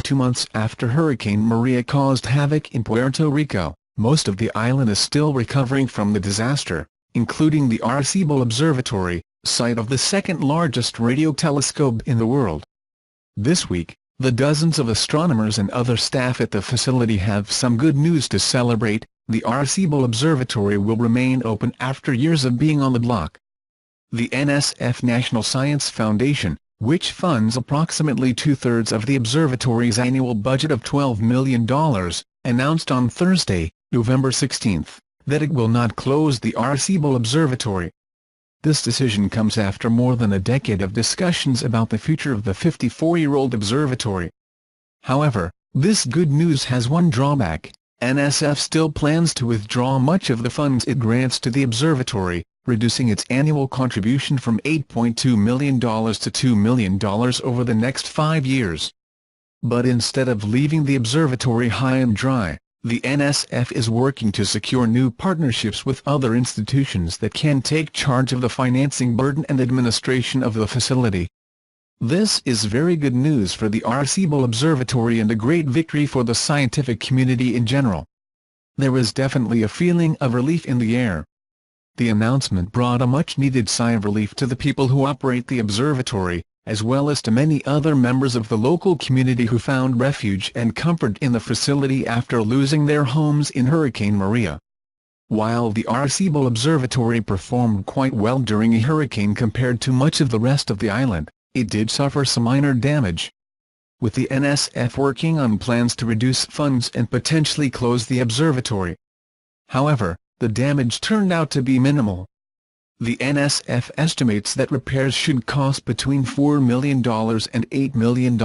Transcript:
2 months after Hurricane Maria caused havoc in Puerto Rico. Most of the island is still recovering from the disaster, including the Arecibo Observatory, site of the second-largest radio telescope in the world. This week, the dozens of astronomers and other staff at the facility have some good news to celebrate. The Arecibo Observatory will remain open after years of being on the block. The NSF National Science Foundation, which funds approximately two-thirds of the observatory's annual budget of $12 million, announced on Thursday, November 16, that it will not close the Arecibo Observatory. This decision comes after more than a decade of discussions about the future of the 54-year-old observatory. However, this good news has one drawback. NSF still plans to withdraw much of the funds it grants to the observatory, reducing its annual contribution from $8.2 million to $2 million over the next 5 years. But instead of leaving the observatory high and dry, the NSF is working to secure new partnerships with other institutions that can take charge of the financing burden and administration of the facility. This is very good news for the Arecibo Observatory and a great victory for the scientific community in general. There is definitely a feeling of relief in the air. The announcement brought a much-needed sigh of relief to the people who operate the observatory, as well as to many other members of the local community who found refuge and comfort in the facility after losing their homes in Hurricane Maria. While the Arecibo Observatory performed quite well during a hurricane compared to much of the rest of the island, it did suffer some minor damage. With the NSF working on plans to reduce funds and potentially close the observatory. However, the damage turned out to be minimal. The NSF estimates that repairs should cost between $4 million and $8 million.